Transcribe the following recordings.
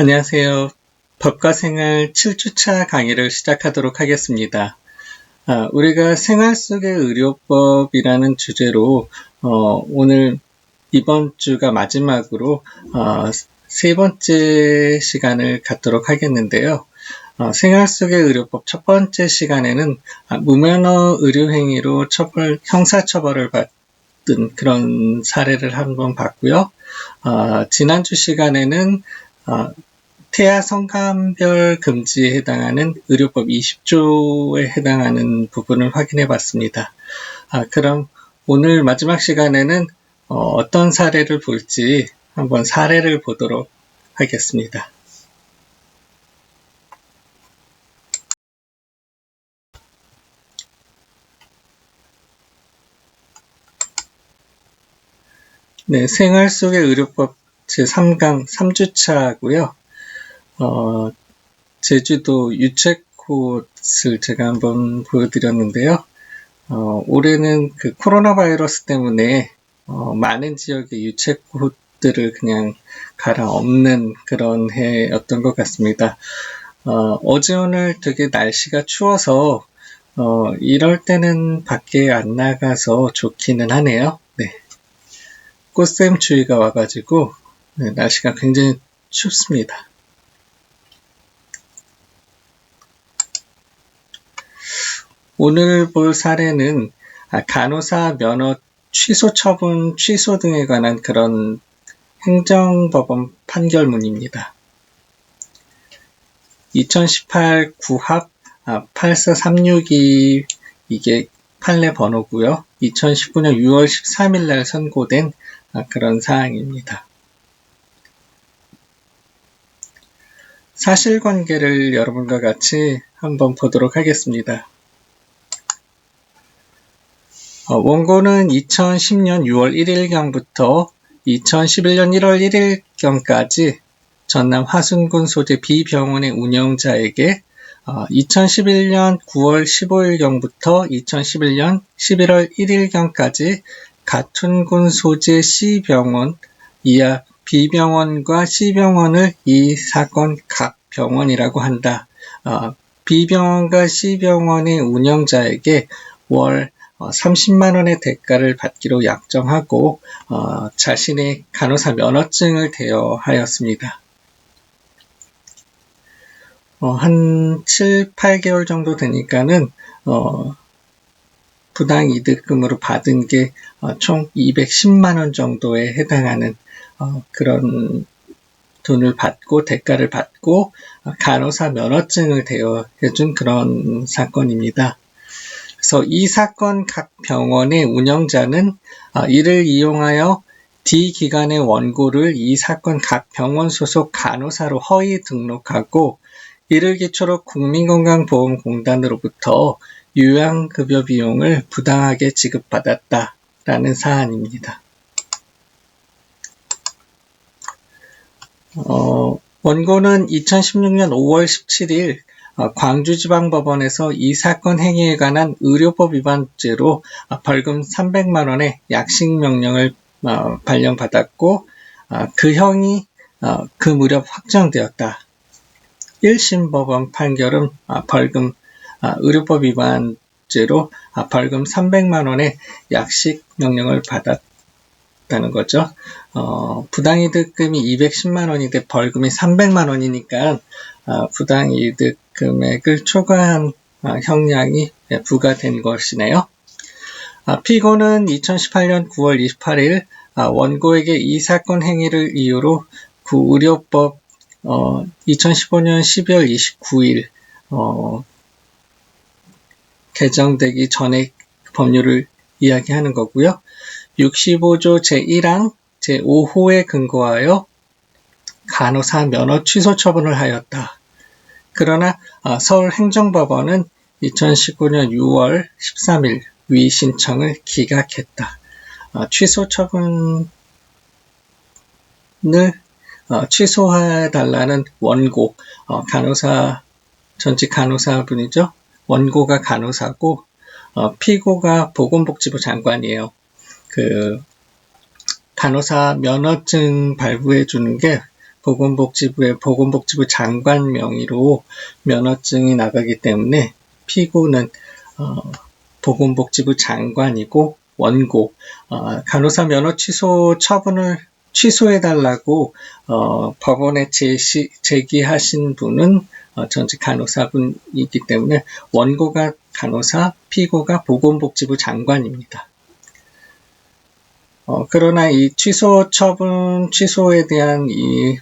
안녕하세요. 법과 생활 7주차 강의를 시작하도록 하겠습니다. 우리가 생활 속의 의료법이라는 주제로 오늘 이번 주가 마지막으로 세 번째 시간을 갖도록 하겠는데요. 생활 속의 의료법 첫 번째 시간에는 무면허 의료행위로 형사처벌을 받은 그런 사례를 한번 봤고요. 지난주 시간에는 태아 성감별 금지에 해당하는 의료법 20조에 해당하는 부분을 확인해 봤습니다. 그럼 오늘 마지막 시간에는 어떤 사례를 볼지 한번 사례를 보도록 하겠습니다. 네, 생활 속의 의료법 제3강 3주차고요. 제주도 유채꽃을 제가 한번 보여드렸는데요. 올해는 그 코로나 바이러스 때문에 많은 지역의 유채꽃들을 그냥 갈아엎는 그런 해였던 것 같습니다. 어제 오늘 되게 날씨가 추워서 이럴 때는 밖에 안 나가서 좋기는 하네요. 네. 꽃샘추위가 와가지고 날씨가 굉장히 춥습니다. 오늘 볼 사례는 간호사 면허 취소 처분 취소 등에 관한 그런 행정법원 판결문입니다. 2018 구합 84362 이게 판례 번호고요. 2019년 6월 13일 날 선고된 그런 사항입니다. 사실관계를 여러분과 같이 한번 보도록 하겠습니다. 원고는 2010년 6월 1일경부터 2011년 1월 1일경까지 전남 화순군 소재 B병원의 운영자에게 2011년 9월 15일경부터 2011년 11월 1일경까지 가춘군 소재 C병원 이하 B병원과 C병원을 이 사건 각 병원이라고 한다. B병원과 C병원의 운영자에게 월 30만원의 대가를 받기로 약정하고 자신의 간호사 면허증을 대여하였습니다. 한 7, 8개월 정도 되니까는 부당이득금으로 받은 게 총 210만원 정도에 해당하는 그런 돈을 받고 대가를 받고 간호사 면허증을 대여해준 그런 사건입니다. 그래서 이 사건 각 병원의 운영자는 이를 이용하여 D 기관의 원고를 이 사건 각 병원 소속 간호사로 허위 등록하고 이를 기초로 국민건강보험공단으로부터 요양급여 비용을 부당하게 지급받았다라는 사안입니다. 원고는 2016년 5월 17일 광주지방법원에서 이 사건 행위에 관한 의료법 위반죄로 벌금 300만원의 약식명령을 발령받았고 그 형이 그 무렵 확정되었다. 1심 법원 판결은 의료법 위반죄로 벌금 300만원의 약식명령을 받았다는 거죠. 부당이득금이 210만원인데 벌금이 300만원이니까 부당이득 금액을 초과한 형량이 부과된 것이네요. 피고는 2018년 9월 28일 원고에게 이 사건 행위를 이유로 구의료법 2015년 12월 29일 개정되기 전에 법률을 이야기하는 거고요. 65조 제1항 제5호에 근거하여 간호사 면허 취소 처분을 하였다. 그러나 서울행정법원은 2019년 6월 13일 위 신청을 기각했다. 취소 처분을 취소해달라는 원고, 전직 간호사분이죠. 원고가 간호사고 피고가 보건복지부 장관이에요. 간호사 면허증 발부해 주는 게 보건복지부의 보건복지부 장관 명의로 면허증이 나가기 때문에 피고는 보건복지부 장관이고 원고, 간호사 면허 취소 처분을 취소해달라고 법원에 제기하신 분은 전직 간호사분이기 때문에 원고가 간호사, 피고가 보건복지부 장관입니다. 그러나 이 취소 처분 취소에 대한 이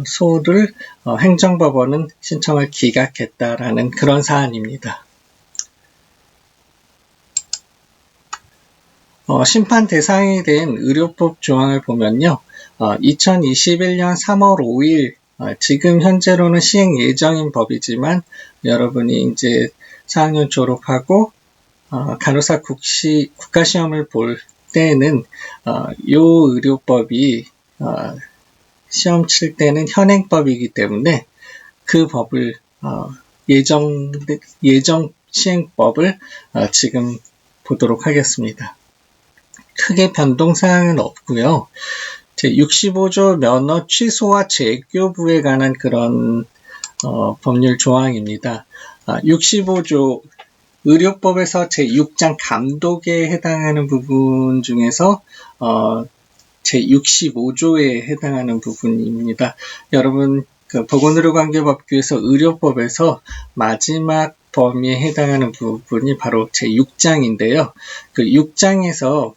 소를 행정법원은 신청을 기각했다라는 그런 사안입니다. 심판 대상이 된 의료법 조항을 보면요. 2021년 3월 5일 지금 현재로는 시행 예정인 법이지만 여러분이 이제 4학년 졸업하고 간호사 국가시험을 볼 때는 요 의료법이 시험 칠 때는 현행법이기 때문에 그 법을 예정 시행법을 지금 보도록 하겠습니다. 크게 변동사항은 없고요. 제65조 면허 취소와 재교부에 관한 그런 법률 조항입니다. 65조 의료법에서 제6장 감독에 해당하는 부분 중에서 제65조에 해당하는 부분입니다. 여러분 보건의료관계법규에서 의료법에서 마지막 범위에 해당하는 부분이 바로 제6장인데요. 그 6장에서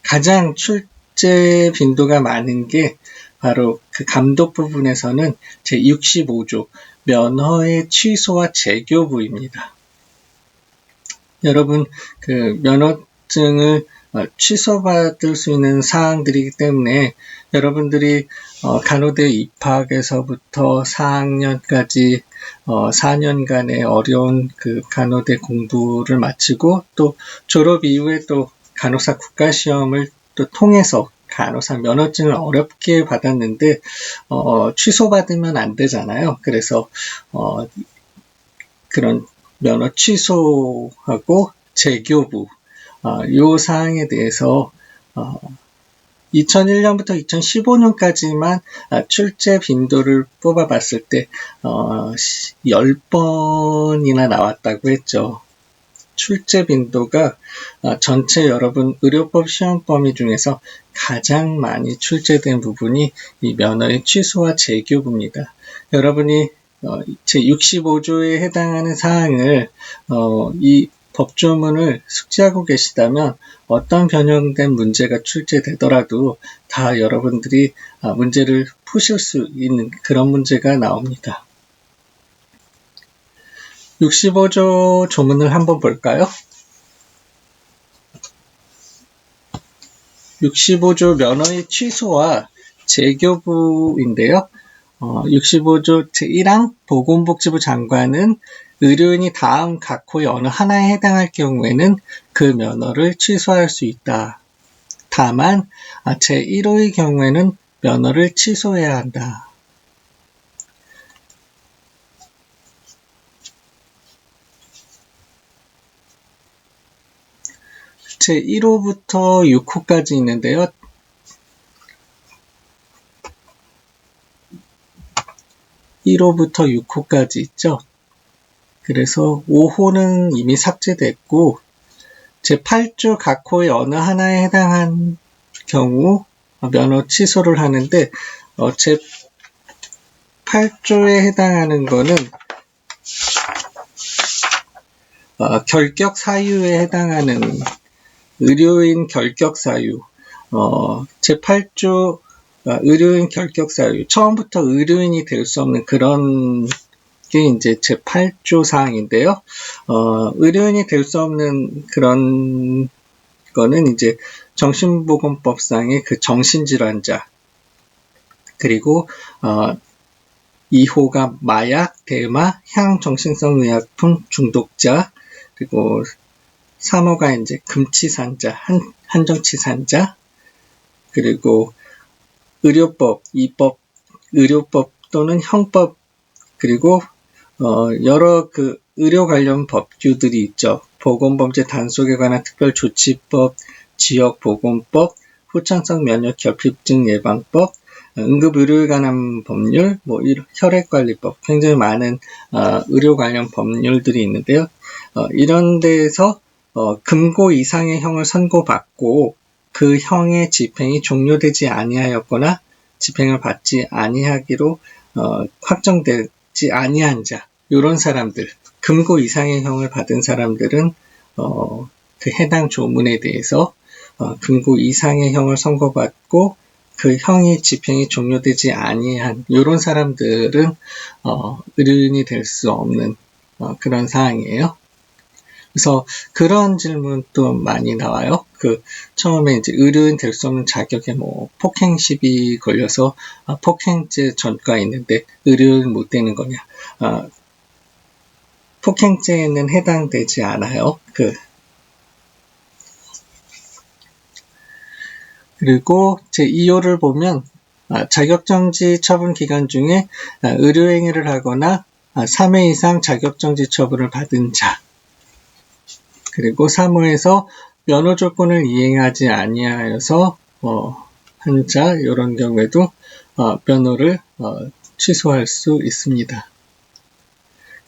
가장 출제 빈도가 많은 게 바로 그 감독 부분에서는 제65조 면허의 취소와 재교부입니다. 여러분 그 면허증을 취소받을 수 있는 사항들이기 때문에 여러분들이 간호대 입학에서부터 4학년까지 4년간의 어려운 그 간호대 공부를 마치고 또 졸업 이후에 또 간호사 국가시험을 또 통해서 간호사 면허증을 어렵게 받았는데 취소받으면 안 되잖아요. 그래서 그런 면허 취소하고 재교부 요 사항에 대해서 2001년부터 2015년까지만 출제 빈도를 뽑아봤을 때 10번이나 나왔다고 했죠. 출제 빈도가 전체 여러분 의료법 시험 범위 중에서 가장 많이 출제된 부분이 이 면허의 취소와 재교부입니다. 여러분이 제65조에 해당하는 사항을 이 법조문을 숙지하고 계시다면 어떤 변형된 문제가 출제되더라도 다 여러분들이 문제를 푸실 수 있는 그런 문제가 나옵니다. 65조 조문을 한번 볼까요? 65조 면허의 취소와 재교부인데요. 65조 제1항 보건복지부 장관은 의료인이 다음 각 호의 어느 하나에 해당할 경우에는 그 면허를 취소할 수 있다. 다만 제1호의 경우에는 면허를 취소해야 한다. 제1호부터 6호까지 있는데요. 1호부터 6호까지 있죠. 그래서 5호는 이미 삭제됐고 제8조 각 호의 어느 하나에 해당한 경우 면허 취소를 하는데 제8조에 해당하는 거는 결격 사유에 해당하는 의료인 결격 사유 제8조 의료인 결격 사유 처음부터 의료인이 될 수 없는 그런 게 이제 제8조 사항인데요. 의료인이 될 수 없는 그런 거는 이제 정신보건법상의 그 정신질환자 그리고 2호가 마약, 대마, 향정신성 의약품 중독자 그리고 3호가 이제 금치산자, 한정치산자 그리고 의료법, 이법, 의료법 또는 형법 그리고 여러 그 의료 관련 법규들이 있죠. 보건범죄 단속에 관한 특별조치법, 지역보건법, 후천성 면역 결핍증 예방법, 응급의료에 관한 법률, 혈액관리법, 굉장히 많은 의료 관련 법률들이 있는데요. 이런 데에서 금고 이상의 형을 선고받고 그 형의 집행이 종료되지 아니하였거나 집행을 받지 아니하기로 확정되지 아니한 자, 이런 사람들, 금고 이상의 형을 받은 사람들은 그 해당 조문에 대해서 금고 이상의 형을 선고받고 그 형이 집행이 종료되지 아니한 이런 사람들은 의료인이 될 수 없는 그런 사항이에요. 그래서 그런 질문도 많이 나와요. 처음에 이제 의료인 될 수 없는 자격에 폭행 시비 걸려서 폭행죄 전과가 있는데 의료인 못 되는 거냐? 폭행죄에는 해당되지 않아요. 그리고 제2호를 보면 자격정지 처분 기간 중에 의료행위를 하거나 3회 이상 자격정지 처분을 받은 자, 그리고 3호에서 면허 조건을 이행하지 아니하여서 한 자, 이런 경우에도 면허를 취소할 수 있습니다.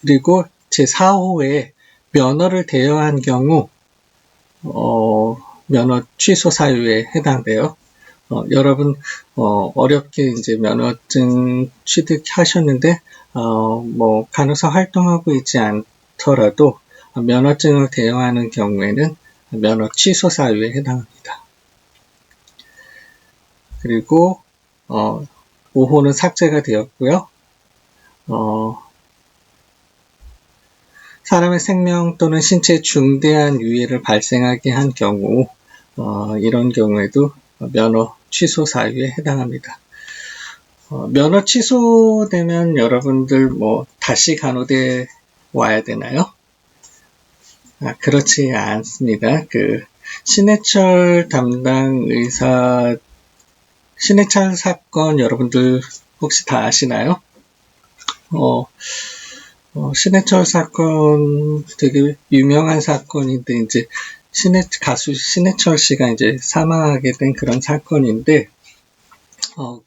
그리고 제4호에 면허를 대여한 경우 면허 취소 사유에 해당돼요. 여러분 어렵게 이제 면허증 취득하셨는데 간호사 활동하고 있지 않더라도 면허증을 대여하는 경우에는 면허 취소 사유에 해당합니다. 그리고 5호는 삭제가 되었고요. 사람의 생명 또는 신체에 중대한 유해를 발생하게 한 경우 이런 경우에도 면허 취소 사유에 해당합니다. 면허 취소되면 여러분들 다시 간호대 와야 되나요? 그렇지 않습니다. 신해철 담당 의사, 신해철 사건 여러분들 혹시 다 아시나요? 신해철 사건 되게 유명한 사건인데, 이제 가수 신해철 씨가 이제 사망하게 된 그런 사건인데,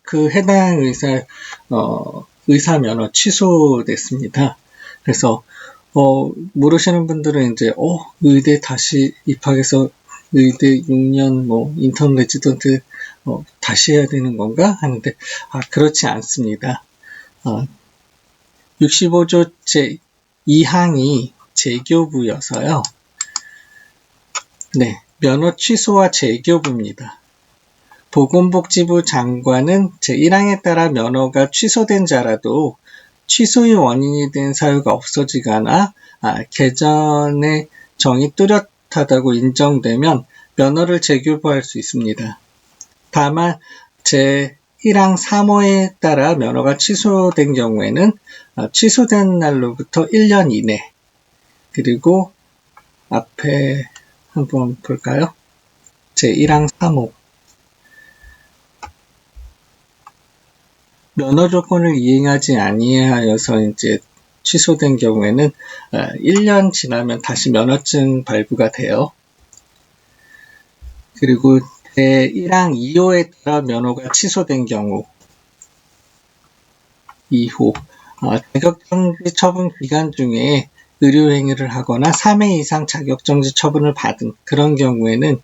그 해당 의사 면허 취소됐습니다. 그래서 모르시는 분들은 이제 의대 다시 입학해서 의대 6년 인턴 레지던트 다시 해야 되는 건가 하는데 그렇지 않습니다. 65조 제2항이 재교부여서요. 네, 면허 취소와 재교부입니다. 보건복지부 장관은 제1항에 따라 면허가 취소된 자라도 취소의 원인이 된 사유가 없어지거나 개전의 정이 뚜렷하다고 인정되면 면허를 재교부할 수 있습니다. 다만 제1항 3호에 따라 면허가 취소된 경우에는 취소된 날로부터 1년 이내, 그리고 앞에 한번 볼까요? 제1항 3호 면허 조건을 이행하지 아니하여서 이제 취소된 경우에는 1년 지나면 다시 면허증 발부가 돼요. 그리고 제1항 2호에 따라 면허가 취소된 경우 2호 자격정지 처분 기간 중에 의료행위를 하거나 3회 이상 자격정지 처분을 받은 그런 경우에는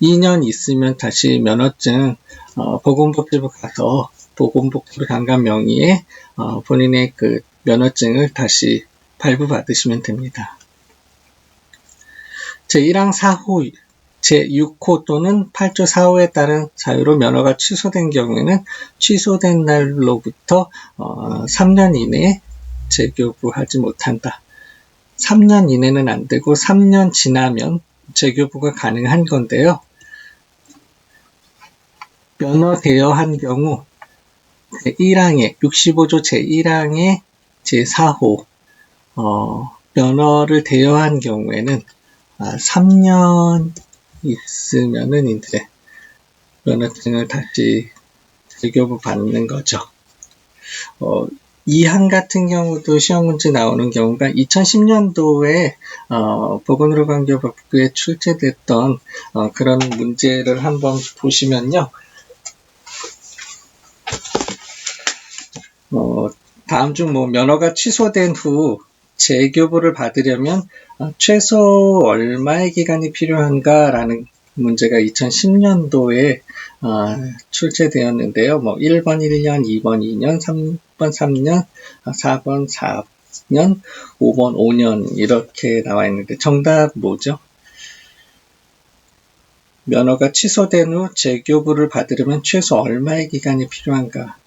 2년 있으면 다시 면허증 보건복지부 가서 보건복지부 장관 명의의 본인의 면허증을 다시 발부받으시면 됩니다. 제1항 4호, 제6호 또는 8조 4호에 따른 사유로 면허가 취소된 경우에는 취소된 날로부터 3년 이내에 재교부하지 못한다. 3년 이내는 안 되고 3년 지나면 재교부가 가능한 건데요. 면허 대여한 경우 제1항에 65조 제1항의 제4호 면허를 대여한 경우에는 3년 있으면은 이제 면허증을 다시 재교부 받는 거죠. 이 항 같은 경우도 시험 문제 나오는 경우가 2010년도에 보건의료관계법규에 출제됐던 그런 문제를 한번 보시면요. 다음 중 면허가 취소된 후 재교부를 받으려면 최소 얼마의 기간이 필요한가라는 문제가 2010년도에 출제되었는데요. 1번 1년, 2번 2년, 3번 3년, 4번 4년, 5번 5년 이렇게 나와 있는데 정답 뭐죠? 면허가 취소된 후 재교부를 받으려면 최소 얼마의 기간이 필요한가?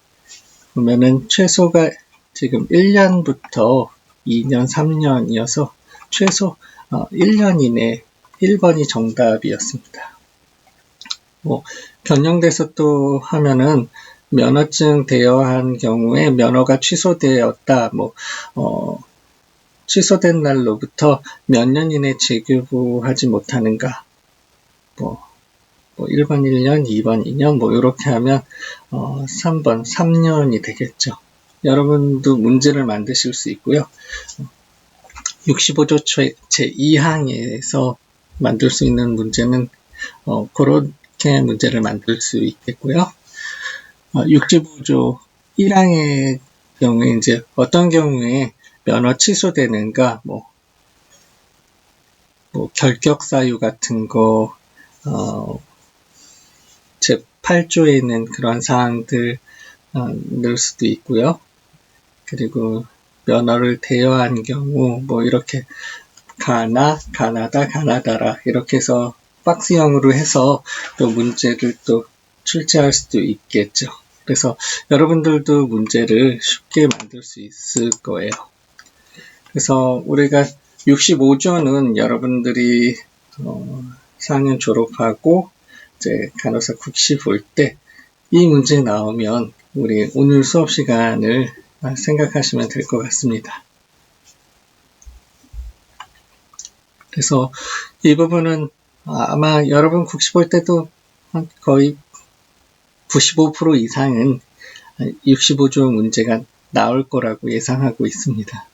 보면은 최소가 지금 1년부터 2년, 3년이어서 최소 1년 이내 1번이 정답이었습니다. 변형돼서 또 하면은 면허증 대여한 경우에 면허가 취소되었다. 취소된 날로부터 몇 년 이내 재교부하지 못하는가. 1번 1년, 2번 2년, 이렇게 하면 3번 3년이 되겠죠. 여러분도 문제를 만드실 수 있고요. 65조 제2항에서 만들 수 있는 문제는 그렇게 문제를 만들 수 있겠고요. 65조 1항의 경우에 이제 어떤 경우에 면허 취소되는가, 결격 사유 같은 거, 제8조에 있는 그런 사항들 넣을 수도 있고요. 그리고 면허를 대여한 경우 이렇게 가나다, 가나다라 이렇게 해서 박스형으로 해서 또 문제를 또 출제할 수도 있겠죠. 그래서 여러분들도 문제를 쉽게 만들 수 있을 거예요. 그래서 우리가 65조는 여러분들이 4학년 졸업하고 이제 간호사 국시 볼 때 이 문제 나오면 우리 오늘 수업 시간을 생각하시면 될 것 같습니다. 그래서 이 부분은 아마 여러분 국시 볼 때도 거의 95% 이상은 65조 문제가 나올 거라고 예상하고 있습니다.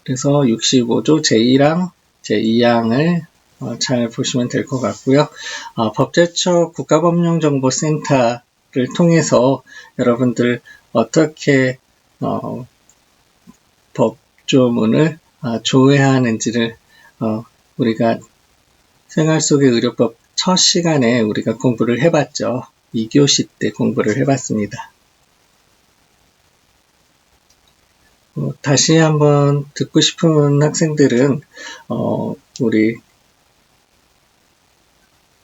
그래서 65조 제1항, 제2항을 잘 보시면 될 것 같고요. 법제처 국가법령정보센터를 통해서 여러분들 어떻게 법조문을 조회하는지를 우리가 생활 속의 의료법 첫 시간에 우리가 공부를 해봤죠. 2교시 때 공부를 해봤습니다. 다시 한번 듣고 싶은 학생들은 우리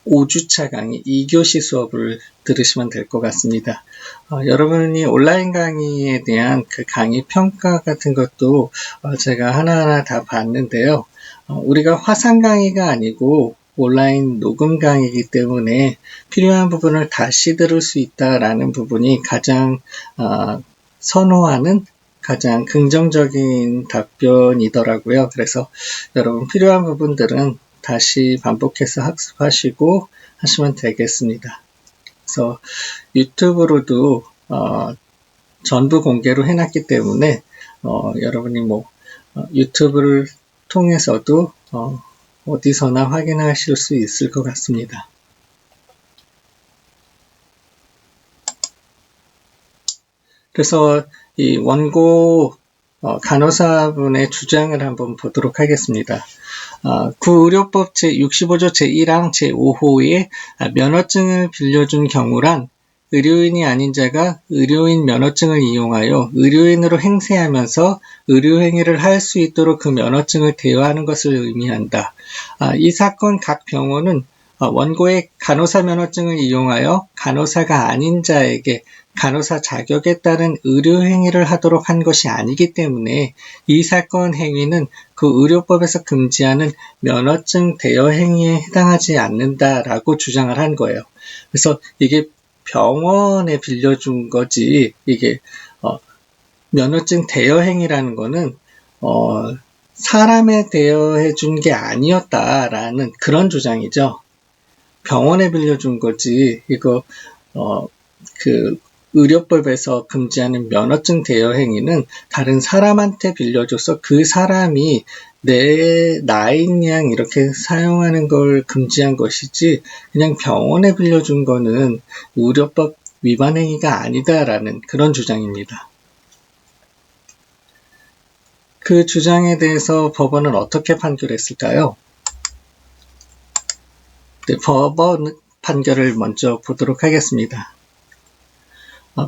5주차 강의 2교시 수업을 들으시면 될 것 같습니다. 여러분이 온라인 강의에 대한 그 강의 평가 같은 것도 제가 하나하나 다 봤는데요. 우리가 화상 강의가 아니고 온라인 녹음 강의이기 때문에 필요한 부분을 다시 들을 수 있다라는 부분이 가장 선호하는 가장 긍정적인 답변이더라고요. 그래서 여러분 필요한 부분들은 다시 반복해서 학습하시고 하시면 되겠습니다. 그래서 유튜브로도 전부 공개로 해놨기 때문에 여러분이 유튜브를 통해서도 어디서나 확인하실 수 있을 것 같습니다. 그래서 이 원고 간호사분의 주장을 한번 보도록 하겠습니다. 구의료법 제65조 제1항 제5호에 면허증을 빌려준 경우란 의료인이 아닌 자가 의료인 면허증을 이용하여 의료인으로 행세하면서 의료행위를 할 수 있도록 그 면허증을 대여하는 것을 의미한다. 이 사건 각 병원은 원고의 간호사 면허증을 이용하여 간호사가 아닌 자에게 간호사 자격에 따른 의료행위를 하도록 한 것이 아니기 때문에 이 사건 행위는 그 의료법에서 금지하는 면허증 대여 행위에 해당하지 않는다라고 주장을 한 거예요. 그래서 이게 병원에 빌려준 거지 이게 면허증 대여 행위라는 거는 사람에 대여해 준 게 아니었다라는 그런 주장이죠. 병원에 빌려준 거지 이거 그 의료법에서 금지하는 면허증 대여 행위는 다른 사람한테 빌려줘서 그 사람이 내 나인 양 이렇게 사용하는 걸 금지한 것이지 그냥 병원에 빌려준 거는 의료법 위반 행위가 아니다라는 그런 주장입니다. 그 주장에 대해서 법원은 어떻게 판결했을까요? 네, 법원 판결을 먼저 보도록 하겠습니다.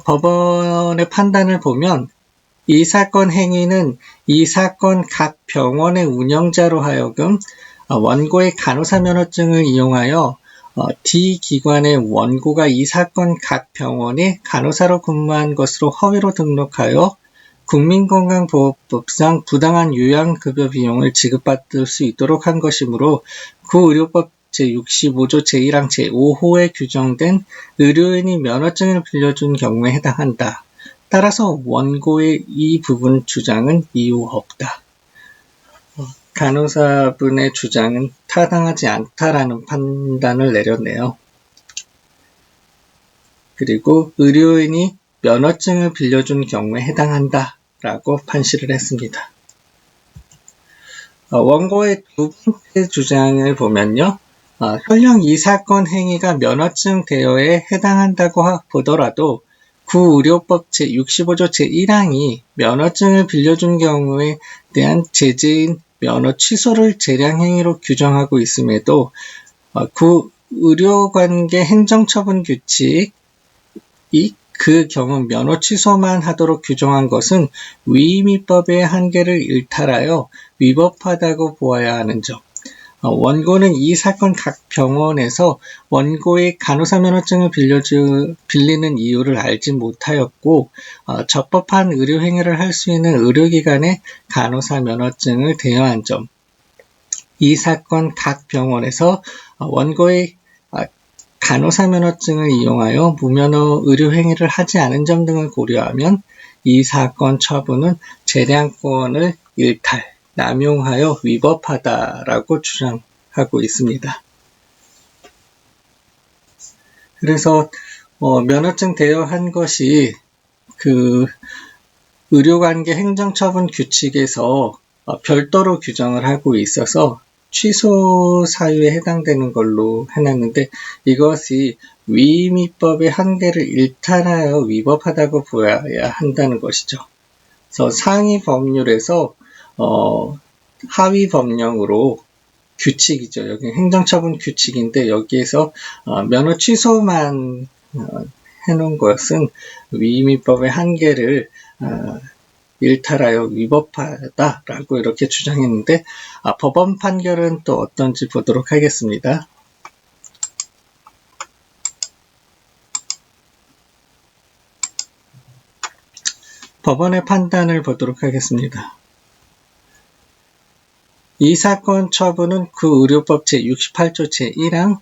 법원의 판단을 보면 이 사건 행위는 이 사건 각 병원의 운영자로 하여금 원고의 간호사 면허증을 이용하여 D 기관의 원고가 이 사건 각 병원에 간호사로 근무한 것으로 허위로 등록하여 국민건강보호법상 부당한 요양급여 비용을 지급받을 수 있도록 한 것이므로 구의료법 제65조 제1항 제5호에 규정된 의료인이 면허증을 빌려준 경우에 해당한다. 따라서 원고의 이 부분 주장은 이유 없다. 간호사분의 주장은 타당하지 않다라는 판단을 내렸네요. 그리고 의료인이 면허증을 빌려준 경우에 해당한다 라고 판시를 했습니다. 원고의 두 번째 주장을 보면요. 설령 이 사건 행위가 면허증 대여에 해당한다고 보더라도 구의료법 제65조 제1항이 면허증을 빌려준 경우에 대한 제재인 면허 취소를 재량행위로 규정하고 있음에도 구의료관계 행정처분 규칙이 그 경우 면허 취소만 하도록 규정한 것은 위임위법의 한계를 일탈하여 위법하다고 보아야 하는 점. 원고는 이 사건 각 병원에서 원고의 간호사 면허증을 빌리는 이유를 알지 못하였고 적법한 의료행위를 할 수 있는 의료기관에 간호사 면허증을 대여한 점, 이 사건 각 병원에서 원고의 간호사 면허증을 이용하여 무면허 의료행위를 하지 않은 점 등을 고려하면 이 사건 처분은 재량권을 일탈, 남용하여 위법하다라고 주장하고 있습니다. 그래서 면허증 대여한 것이 그 의료관계 행정처분 규칙에서 별도로 규정을 하고 있어서 취소 사유에 해당되는 걸로 해놨는데 이것이 위임위법의 한계를 일탈하여 위법하다고 보아야 한다는 것이죠. 그래서 상위 법률에서 하위 법령으로 규칙이죠. 여기 행정처분 규칙인데 여기에서 면허 취소만 해놓은 것은 위임위법의 한계를 일탈하여 위법하다라고 이렇게 주장했는데 법원 판결은 또 어떤지 보도록 하겠습니다. 법원의 판단을 보도록 하겠습니다. 이 사건 처분은 구의료법 제68조 제1항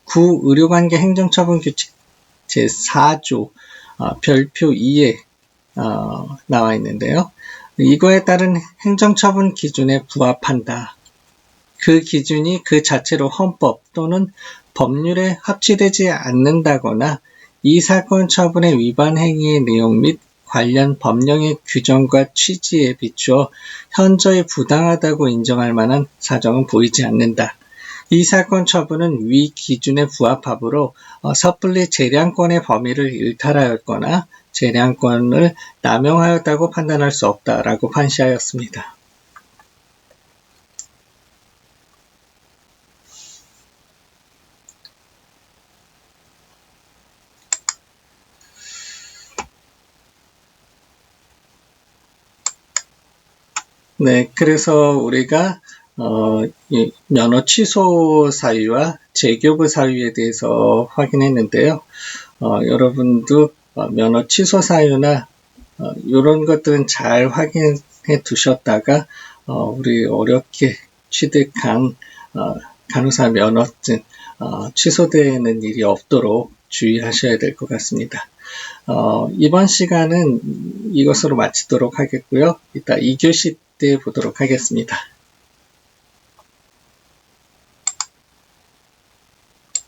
구의료관계 행정처분 규칙 제4조 별표 2에 나와 있는데요. 이거에 따른 행정처분 기준에 부합한다. 그 기준이 그 자체로 헌법 또는 법률에 합치되지 않는다거나 이 사건 처분의 위반 행위의 내용 및 관련 법령의 규정과 취지에 비추어 현저히 부당하다고 인정할 만한 사정은 보이지 않는다. 이 사건 처분은 위 기준에 부합하므로 섣불리 재량권의 범위를 일탈하였거나 재량권을 남용하였다고 판단할 수 없다라고 판시하였습니다. 네, 그래서 우리가 면허 취소 사유와 재교부 사유에 대해서 확인했는데요. 여러분도 면허 취소 사유나 이런 것들은 잘 확인해 두셨다가 우리 어렵게 취득한 간호사 면허증 취소되는 일이 없도록 주의하셔야 될 것 같습니다. 이번 시간은 이것으로 마치도록 하겠고요. 이따 2교시 때 보도록 하겠습니다.